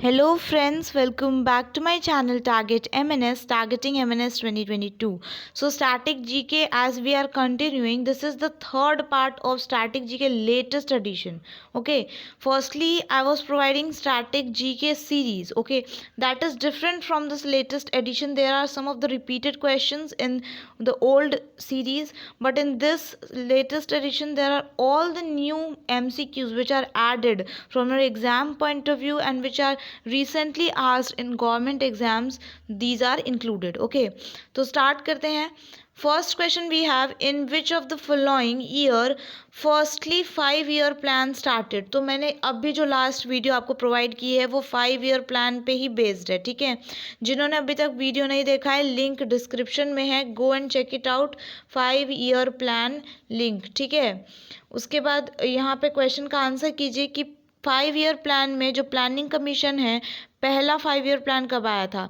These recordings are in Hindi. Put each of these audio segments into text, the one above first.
Hello friends, welcome back to my channel Target MNS, Targeting MNS 2022. So Static GK, as we are continuing, this is the third part of Static GK latest edition. Okay, firstly I was providing Static GK series. Okay, that is different from this latest edition. There are some of the repeated questions in the old series, but in this latest edition there are all the new MCQs which are added from your exam point of view and which are recently asked in government exams. These are included. Okay, तो start करते हैं. First question we have, in which of the following year firstly 5 year plan started. तो मैंने अभी जो लास्ट वीडियो आपको प्रोवाइड की है वो 5 year प्लान पे ही बेस्ड है. ठीक है, जिन्होंने अभी तक वीडियो नहीं देखा है लिंक डिस्क्रिप्शन में है, go and check it out. 5 year plan link. ठीक है, उसके बाद यहाँ पे क्वेश्चन का आंसर कीजिए कि 5 year प्लान में जो प्लानिंग कमीशन है पहला 5 year प्लान कब आया था.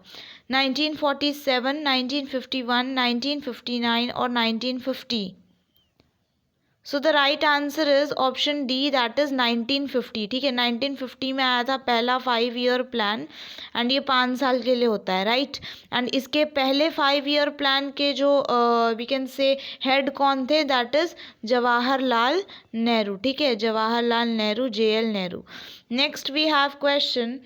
1947, 1951, 1959 और 1950. सो the right answer is option D, that is 1950. ठीक है, 1950 में आया था पहला 5 year प्लान एंड ये 5 साल के लिए होता है. राइट, एंड इसके पहले 5 year प्लान के जो वी कैन से हेड कौन थे, दैट इज जवाहरलाल नेहरू. ठीक है, Jawaharlal Nehru, JL Nehru. Next we have question,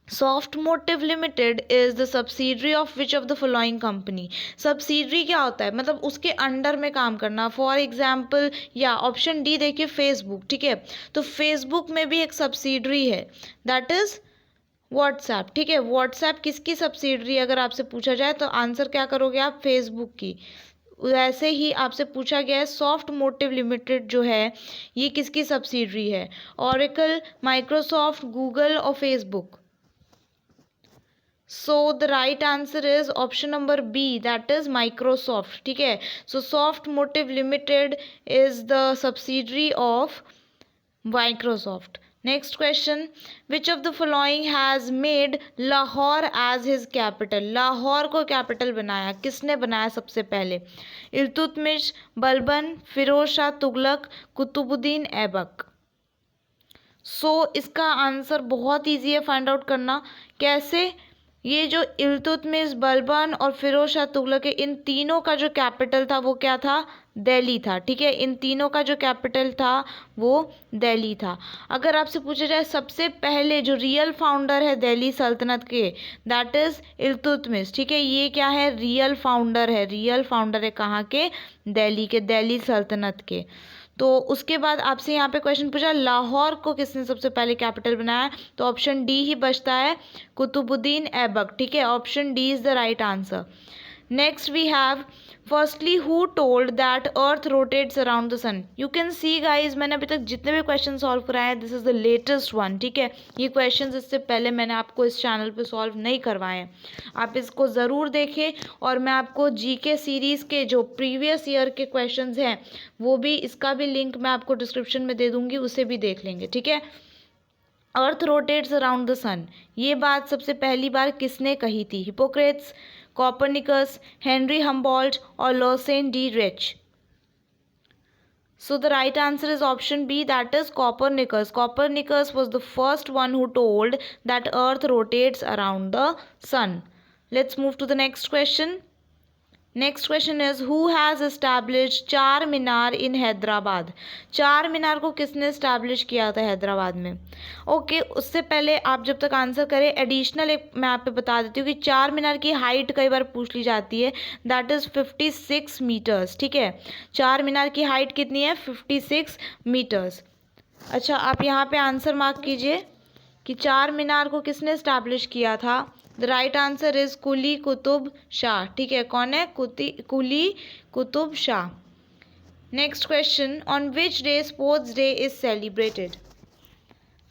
soft motive limited is the subsidiary of which of the following company. Subsidiary क्या होता है, मतलब उसके अंडर में काम करना. फॉर एग्जाम्पल या ऑप्शन डी देखिए फेसबुक. ठीक है, तो फेसबुक में भी एक सब्सिडरी है, दैट इज व्हाट्सएप. ठीक है, व्हाट्सएप किसकी सब्सिडरी अगर आपसे पूछा जाए तो आंसर क्या करोगे आप, फेसबुक की. वैसे ही आपसे पूछा गया है सॉफ्ट मोटिव लिमिटेड जो है ये किसकी सब्सिडरी है, ओरेकल, माइक्रोसॉफ्ट, गूगल और Facebook. So the right answer is option number B, that is Microsoft. ठीक है, so soft motive limited is the subsidiary of Microsoft. Next question, which of the following has made Lahore as his capital. Lahore को कैपिटल बनाया, किसने बनाया सबसे पहले, इल्तुतमिश, बलबन, फिरोज शाह तुगलक, कुतुबुद्दीन ऐबक. सो इसका आंसर बहुत ईजी है फाइंड आउट करना. कैसे, ये जो इल्तुतमिश, बलबन और फिरोज शाह तुगलक है, इन तीनों का जो कैपिटल था वो क्या था, दिल्ली था. ठीक है, इन तीनों का जो कैपिटल था वो दिल्ली था. अगर आपसे पूछा जाए सबसे पहले जो रियल फाउंडर है दिल्ली सल्तनत के, दैट इज इल्तुतमिश. ठीक है, ये क्या है, रियल फाउंडर है. रियल फाउंडर है कहाँ के, दिल्ली के, दिल्ली सल्तनत के. तो उसके बाद आपसे यहाँ पे क्वेश्चन पूछा लाहौर को किसने सबसे पहले कैपिटल बनाया, तो ऑप्शन डी ही बचता है, कुतुबुद्दीन ऐबक. ठीक है, option D is the right answer. Next we have, firstly who told that earth rotates around the sun. You can see guys, मैंने अभी तक जितने भी क्वेश्चन सॉल्व कराए हैं this is the latest one. ठीक है, ये क्वेश्चन इससे पहले मैंने आपको इस चैनल पे सॉल्व नहीं करवाए हैं, आप इसको ज़रूर देखें. और मैं आपको जीके सीरीज़ के जो प्रीवियस ईयर के क्वेश्चंस हैं वो भी, इसका भी लिंक मैं आपको डिस्क्रिप्शन में दे दूंगी, उसे भी देख लेंगे. ठीक है, अर्थ रोटेट्स अराउंड द सन, ये बात सबसे पहली बार किसने कही थी, हिपोक्रेट्स, कॉपरनिकस, हेनरी हम्बोल्ट और लोसेन डी रिच. So the right answer is option B, that is Copernicus. Copernicus was the first one who told that earth rotates around the sun. Let's move to the next question. Next question is, who has establish चार मीनार इन हैदराबाद. चार मीनार को किसने एस्टैब्लिश किया था हैदराबाद में. ओके, उससे पहले आप जब तक आंसर करें एडिशनल एक मैं आप पे बता देती हूँ कि चार मीनार की हाइट कई बार पूछ ली जाती है, दैट इज़ 56 मीटर्स. ठीक है, चार मीनार की हाइट कितनी है, 56 मीटर्स. अच्छा, आप यहाँ पे आंसर मार्क कीजिए कि चार मीनार को किसने एस्टैब्लिश किया था. The right answer is Quli Qutub Shah. ठीक है, कौन है, Quli Qutub Shah. Next question, on which day sports day is celebrated.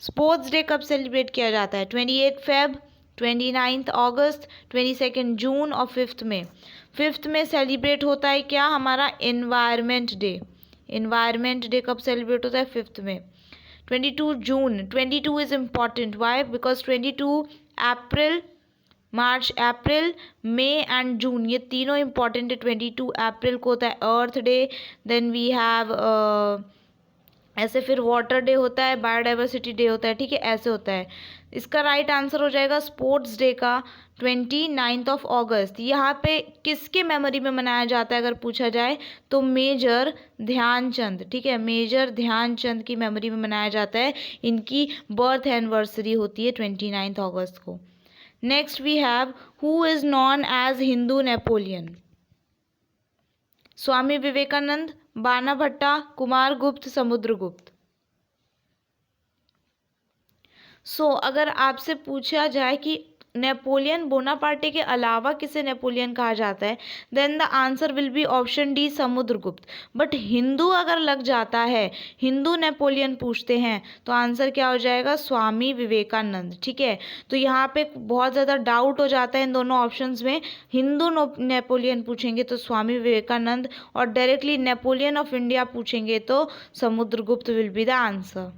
Sports day कब सेलिब्रेट किया जाता है, 28 फेब, 29 अगस्त, 22 जून और 5 में. 5 में सेलिब्रेट होता है क्या, हमारा एनवायरनमेंट डे. एनवायरनमेंट डे कब सेलिब्रेट होता है, 5 में. 22 June, 22 is important, why, because 22 April, March, April, May and June ये तीनों इंपॉर्टेंट है. 22 अप्रैल को होता है earth day. Then we have ऐसे फिर वाटर डे होता है, बायोडाइवर्सिटी डे होता है, ठीक है, ऐसे होता है। इसका राइट आंसर हो जाएगा स्पोर्ट्स डे का 29 अगस्त। यहाँ पे किसके मेमोरी में मनाया जाता है अगर पूछा जाए तो मेजर ध्यानचंद, ठीक है, मेजर ध्यानचंद की मेमोरी में मनाया जाता है। इनकी बर्थ एनिवर्सरी होती है 29 अगस्त को। Next we have who is known as Hindu Napoleon. Swami Vivekananda, Bana Bhatta, Kumar गुप्त, समुद्रगुप्त। अगर आपसे पूछा जाए कि नेपोलियन बोनापार्टे के अलावा किसे नेपोलियन कहा जाता है, then the answer will be option D, Samudragupta. But हिंदू अगर लग जाता है, हिंदू नेपोलियन पूछते हैं, तो आंसर क्या हो जाएगा, स्वामी विवेकानंद, ठीक है। तो यहाँ पे बहुत ज़्यादा डाउट हो जाता है इन दोनों ऑप्शंस में। हिंदू नेपोलियन पूछेंगे तो स्वामी विवेकानंद, और डायरेक्टली नेपोलियन ऑफ इंडिया पूछेंगे तो Samudragupta will be the answer.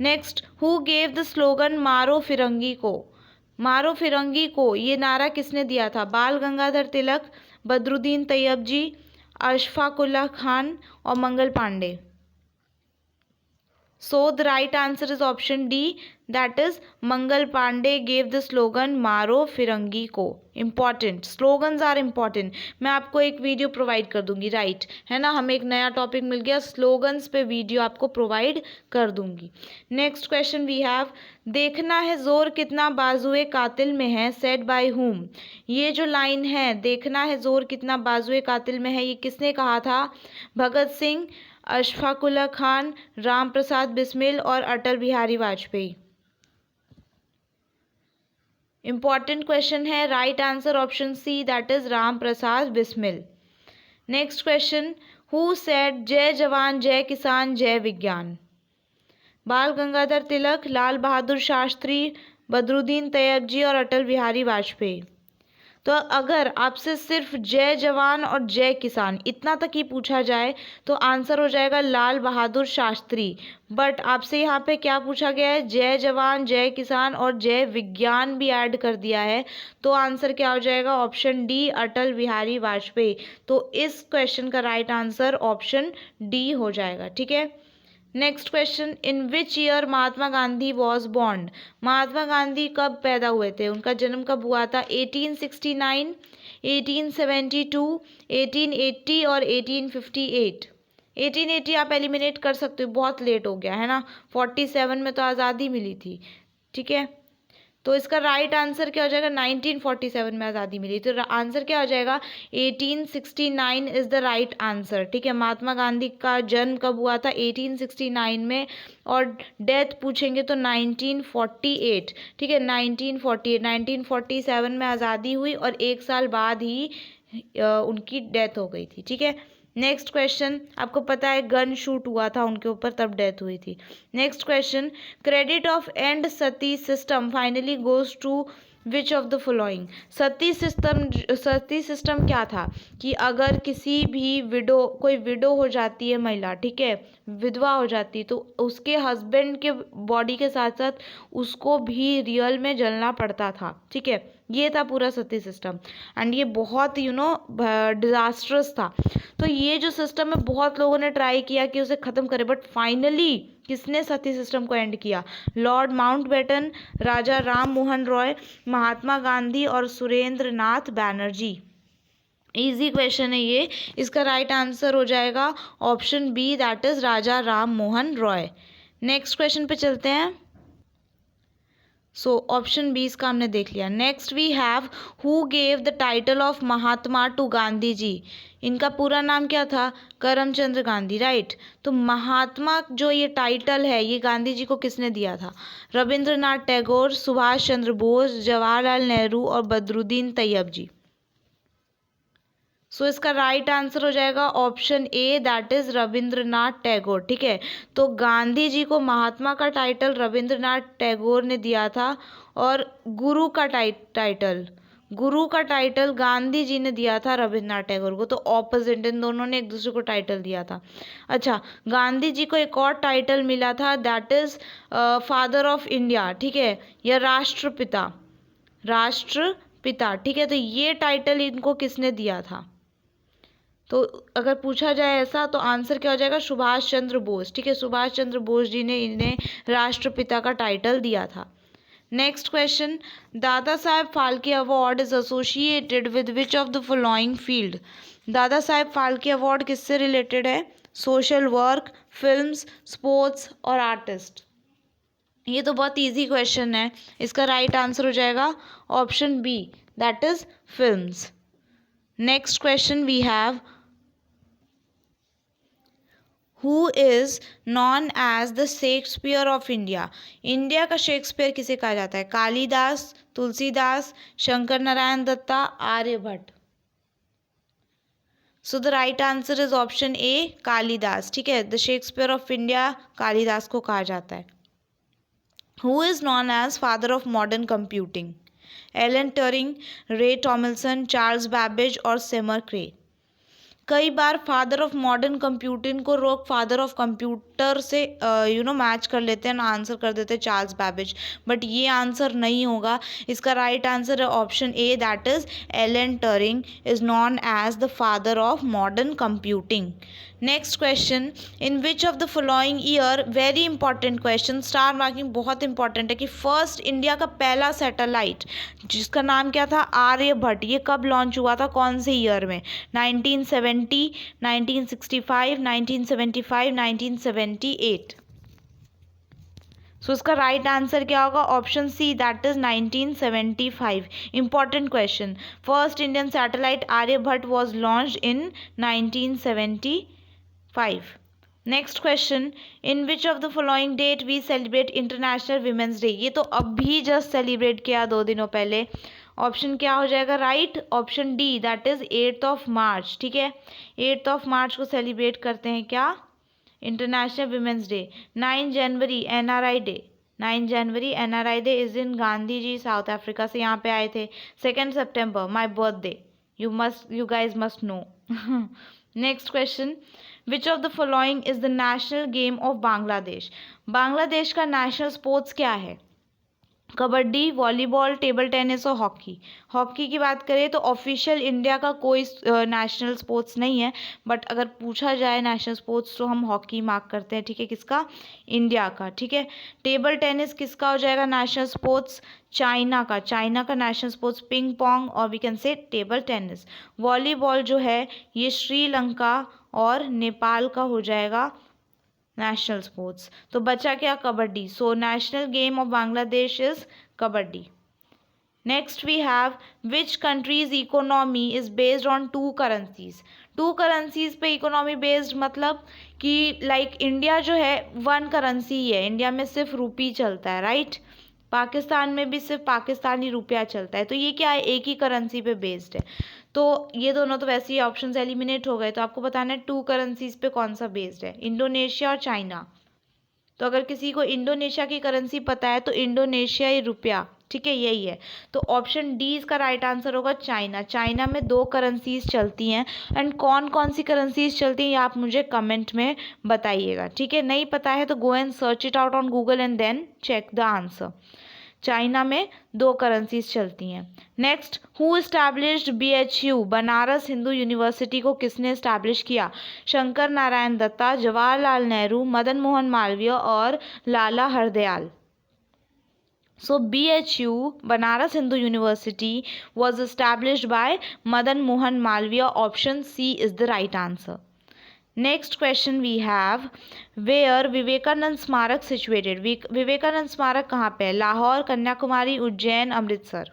Next, who gave the slogan मारो फिरंगी को। मारो फिरंगी को ये नारा किसने दिया था, बाल गंगाधर तिलक, बदरुद्दीन तैयबजी, अशफाक उल्लाह खान और Mangal Pandey. So the right answer is option D, that is Mangal Pandey gave the slogan मारो फिरंगी को। Important, slogans are important। मैं आपको एक वीडियो प्रोवाइड कर दूंगी, राइट है ना, हमें एक नया टॉपिक मिल गया, स्लोगन्स पे वीडियो आपको प्रोवाइड कर दूंगी। नेक्स्ट क्वेश्चन वी हैव, देखना है जोर कितना बाजुए कातिल में है, सेड बाय हुम। ये जो लाइन है, देखना है जोर कितना बाजुए कातिल में है, ये किसने कहा था, भगत सिंह, अशफाक उल्लाह खान, राम प्रसाद बिस्मिल और अटल बिहारी वाजपेयी। इंपॉर्टेंट क्वेश्चन है, right answer option C, that is Ram Prasad Bismil. Next question, who said जय जवान जय किसान जय विज्ञान। बाल गंगाधर तिलक, लाल बहादुर शास्त्री, बदरुद्दीन तैयबजी और अटल बिहारी वाजपेयी। तो अगर आपसे सिर्फ जय जवान और जय किसान इतना तक ही पूछा जाए तो आंसर हो जाएगा लाल बहादुर शास्त्री। बट आपसे यहाँ पे क्या पूछा गया है, जय जवान जय किसान और जय विज्ञान भी ऐड कर दिया है, तो आंसर क्या हो जाएगा, ऑप्शन डी, अटल बिहारी वाजपेयी। तो इस क्वेश्चन का राइट आंसर ऑप्शन डी हो जाएगा, ठीक है। Next question, in which year Mahatma Gandhi was born. Mahatma Gandhi कब पैदा हुए थे, उनका जन्म कब हुआ था, 1869, 1872, 1880 और 1858। 1880 आप एलिमिनेट कर सकते हो, बहुत लेट हो गया है ना, 47 में तो आज़ादी मिली थी, ठीक है। तो इसका राइट आंसर क्या हो जाएगा, 1947 में आज़ादी मिली, तो आंसर क्या हो जाएगा, 1869 इज़ द राइट आंसर, ठीक है। महात्मा गांधी का जन्म कब हुआ था, 1869 में, और डेथ पूछेंगे तो 1948, ठीक है, 1948। 1947 में आज़ादी हुई और एक साल बाद ही उनकी डेथ हो गई थी, ठीक है। नेक्स्ट क्वेश्चन, आपको पता है गन शूट हुआ था उनके ऊपर, तब डेथ हुई थी। Next question, credit of end sati system finally goes to which of the following. Sati system क्या था कि अगर किसी भी कोई विडो हो जाती है महिला, ठीक है, विधवा हो जाती, तो उसके हस्बैंड के बॉडी के साथ साथ उसको भी रियल में जलना पड़ता था, ठीक है। ये था पूरा सती सिस्टम, एंड ये बहुत डिजास्ट्रस था। तो ये जो सिस्टम है बहुत लोगों ने ट्राई किया कि उसे ख़त्म करे, बट फाइनली किसने सती सिस्टम को एंड किया, लॉर्ड माउंटबेटन, राजा राम मोहन रॉय, महात्मा गांधी और सुरेंद्र नाथ बैनर्जी। इजी क्वेश्चन है ये, इसका राइट आंसर हो जाएगा option B, that is Raja Ram Mohan Roy. Next question पे चलते हैं। ऑप्शन बी इसका हमने देख लिया। Next we have, who gave the title of Mahatma to Gandhi ji. इनका पूरा नाम क्या था, करमचंद गांधी, राइट। तो महात्मा जो ये टाइटल है ये गांधी जी को किसने दिया था, रविंद्रनाथ टैगोर, सुभाष चंद्र बोस, जवाहरलाल नेहरू और बदरुद्दीन तैयब जी। इसका राइट आंसर हो जाएगा option A, that is Rabindranath Tagore, ठीक है। तो गांधी जी को महात्मा का टाइटल रविंद्रनाथ टैगोर ने दिया था, और गुरु का टाइटल गांधी जी ने दिया था रविंद्रनाथ टैगोर को। तो ऑपोजिट, इन दोनों ने एक दूसरे को टाइटल दिया था। अच्छा, गांधी जी को एक और टाइटल मिला था, that is father of India, ठीक है, या राष्ट्रपिता, ठीक है। तो ये टाइटल इनको किसने दिया था, तो अगर पूछा जाए ऐसा तो आंसर क्या हो जाएगा, सुभाष चंद्र बोस। ठीक है, सुभाष चंद्र बोस जी ने इन्हें राष्ट्रपिता का टाइटल दिया था। Next question, Dada Saheb Phalke award is associated with which of the following field. Dada Saheb Phalke award किससे रिलेटेड है, सोशल वर्क, फिल्म्स, स्पोर्ट्स और आर्टिस्ट। ये तो बहुत इजी क्वेश्चन है, इसका राइट आंसर हो जाएगा option B, that is films. Next question we have, who is known as the Shakespeare of India. India का शेक्सपियर किसे कहा जाता है, Kalidas, Tulsidas, Shankar Narayan Datta, Aryabhatta. So the right answer is option A, Kalidas. ठीक है, the Shakespeare of India Kalidas को कहा जाता है। Who is known as father of modern computing, Alan Turing, Ray Tomlinson, Charles Babbage और सेमर क्रे। कई बार फादर ऑफ मॉडर्न कंप्यूटिंग को लोग फादर ऑफ कंप्यूटर से मैच कर लेते हैं ना, आंसर कर देते हैं चार्ल्स बैबेज, बट ये आंसर नहीं होगा। इसका राइट आंसर है option A, that is Alan Turing is known as the father of modern computing. Next question, in which of the following year, very important question, star marking बहुत इंपॉर्टेंट है, कि फर्स्ट इंडिया का पहला सैटेलाइट जिसका नाम क्या था, आर्यभट्ट, ये कब लॉन्च हुआ था, कौन से ईयर में, 1970, 1965, 1975, 1978। सो इसका राइट आंसर क्या होगा, option C, that is 1975। Important question, first Indian satellite Aryabhatta was launched in 1975। Next question, in which of the following date we celebrate international women's day. ये तो अभी जस्ट सेलिब्रेट किया 2 दिनों पहले। ऑप्शन क्या हो जाएगा right, option D, that is 8th of March. ठीक है, 8th ऑफ मार्च को सेलिब्रेट करते हैं क्या, इंटरनेशनल वीमेंस डे। 9 जनवरी NRI डे, 9 जनवरी NRI डे इस दिन गांधी जी साउथ अफ्रीका से यहाँ पे आए थे। 2 सितंबर my birthday, you guys must know. Next question, which of the following is the national game of Bangladesh. Bangladesh का नेशनल स्पोर्ट्स क्या है, कबड्डी, वॉलीबॉल, टेबल टेनिस और हॉकी। हॉकी की बात करें तो ऑफिशियल इंडिया का कोई नेशनल स्पोर्ट्स नहीं है, बट अगर पूछा जाए नेशनल स्पोर्ट्स तो हम हॉकी मार्क करते हैं। ठीक है, किसका, इंडिया का। ठीक है, टेबल टेनिस किसका हो जाएगा नेशनल स्पोर्ट्स, चाइना का। चाइना का नेशनल स्पोर्ट्स पिंग पोंग और we can say table tennis. Volleyball जो है ये श्रीलंका और नेपाल का हो जाएगा नेशनल स्पोर्ट्स। तो बचा क्या, kabaddi. So national game of Bangladesh is kabaddi. Next we have, which country's economy is based on 2 currencies. 2 currencies पे इकोनॉमी बेस्ड मतलब कि लाइक इंडिया जो है 1 करेंसी ही है, इंडिया में सिर्फ रूपी चलता है, राइट। पाकिस्तान में भी सिर्फ पाकिस्तानी रुपया चलता है, तो ये क्या है, एक ही करेंसी पे बेस्ड है। तो ये दोनों तो वैसे ही ऑप्शंस एलिमिनेट हो गए, तो आपको बताना है 2 करेंसीज पे कौन सा बेस्ड है, इंडोनेशिया और चाइना। तो अगर किसी को इंडोनेशिया की करेंसी पता है तो इंडोनेशियाई रुपया, ठीक है, यही है। तो ऑप्शन डी इसका राइट आंसर होगा, चाइना। चाइना में 2 करेंसीज चलती हैं, एंड कौन कौन सी करेंसीज चलती हैं ये आप मुझे कमेंट में बताइएगा। ठीक है, नहीं पता है तो go and search it out on Google and then check the answer. China में 2 करेंसीज चलती हैं। Next, who established BHU, Banaras Hindu university को किसने इस्टेब्लिश किया, शंकर नारायण दत्ता, जवाहरलाल नेहरू, मदन मोहन मालवीय और लाला हरदयाल। सो BHU, Banaras Hindu university, was established by Madan Mohan Malviya. Option C is the right answer. Next question we have, where Vivekanand Smarak situated। Vivekanand Smarak कहाँ पे है, Lahore, Kanyakumari, Ujjain, Amritsar.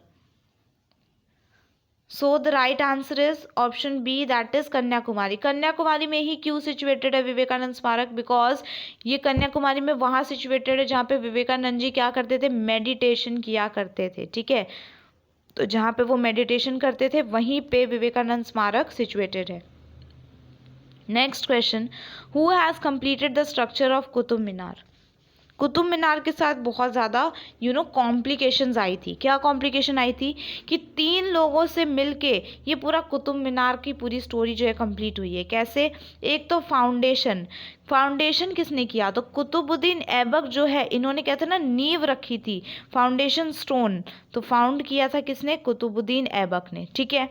So the right answer is option B, that is Kanyakumari. Kanyakumari में ही क्यों सिचुएटेड है विवेकानंद स्मारक, बिकॉज ये कन्याकुमारी में वहाँ सिचुएटेड है जहाँ पे विवेकानंद जी क्या करते थे, मेडिटेशन किया करते थे। ठीक है, तो जहाँ पे वो मेडिटेशन करते थे वहीं पे विवेकानंद स्मारक सिचुएटेड है। Next question, who has completed the structure of Qutub Minar. Qutub Minar के साथ बहुत ज़्यादा कॉम्प्लिकेशंस आई थी। क्या कॉम्प्लिकेशन आई थी कि 3 लोगों से मिलके ये पूरा कुतुब मीनार की पूरी स्टोरी जो है कंप्लीट हुई है। कैसे, एक तो फाउंडेशन किसने किया, तो कुतुबुद्दीन ऐबक जो है, इन्होंने कहते हैं ना नींव रखी थी, फाउंडेशन स्टोन, तो फाउंड किया था किसने, कुतुबुद्दीन ऐबक ने। ठीक है,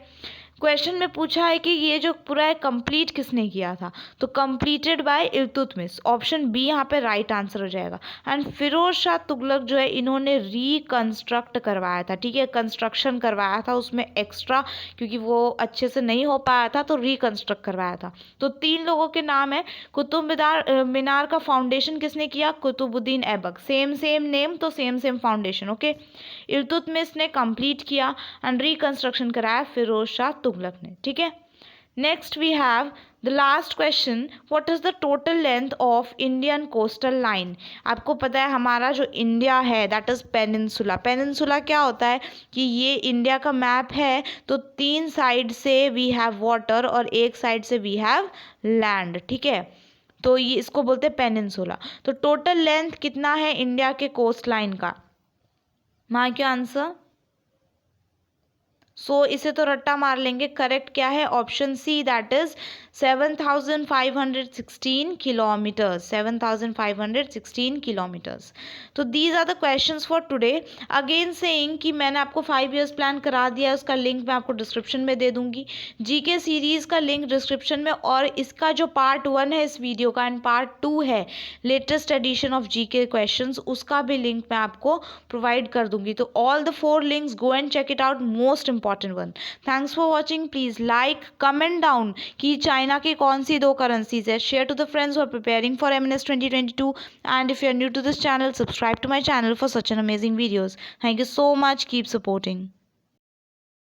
क्वेश्चन में पूछा है कि ये जो पूरा है कंप्लीट किसने किया था, तो completed by Iltutmish, option B यहाँ पे राइट आंसर हो जाएगा। एंड फिरोज शाह तुगलक जो है इन्होंने रिकंस्ट्रक्ट करवाया था, ठीक है, कंस्ट्रक्शन करवाया था उसमें एक्स्ट्रा, क्योंकि वो अच्छे से नहीं हो पाया था तो रिकंस्ट्रक्ट करवाया था। तो 3 लोगों के नाम है। कुतुब मीनार का फाउंडेशन किसने किया, Qutbuddin Aibak, same same name तो same same foundation, okay. Iltutmish ने कंप्लीट किया एंड रिकंस्ट्रक्शन कराया फिरोज शाह तुगलक ने, ठीक है। Next we have the last question, what is the total length of Indian coastal line. आपको पता है हमारा जो इंडिया है दैट इज पेनिनसुला। पेनिनसुला क्या होता है कि ये इंडिया का मैप है, तो 3 साइड से वी हैव वाटर और 1 साइड से वी हैव लैंड, ठीक है, तो ये इसको बोलते हैं पेनिनसुला। तो टोटल लेंथ कितना है इंडिया के कोस्ट लाइन का, मार्क योर आंसर। इसे तो रट्टा मार लेंगे, करेक्ट क्या है, option C that is 7,516 kilometres, 7,516 kilometres. तो these are the questions for today. Again saying कि मैंने आपको 5 इयर्स प्लान करा दिया है, उसका लिंक मैं आपको डिस्क्रिप्शन में दे दूंगी, जीके सीरीज का लिंक डिस्क्रिप्शन में, और इसका जो पार्ट 1 है इस वीडियो का एंड पार्ट 2 है latest edition of GK questions, उसका भी लिंक मैं आपको प्रोवाइड कर दूंगी। तो all the 4 links go and check it out, most important one. Thanks for watching, please like comment down कि चाइना की कौन सी 2 करेंसीज है, share to the friends who are preparing for MNS 2022, and if you are new to this channel, subscribe to my channel for such an amazing videos. Thank you so much, keep supporting.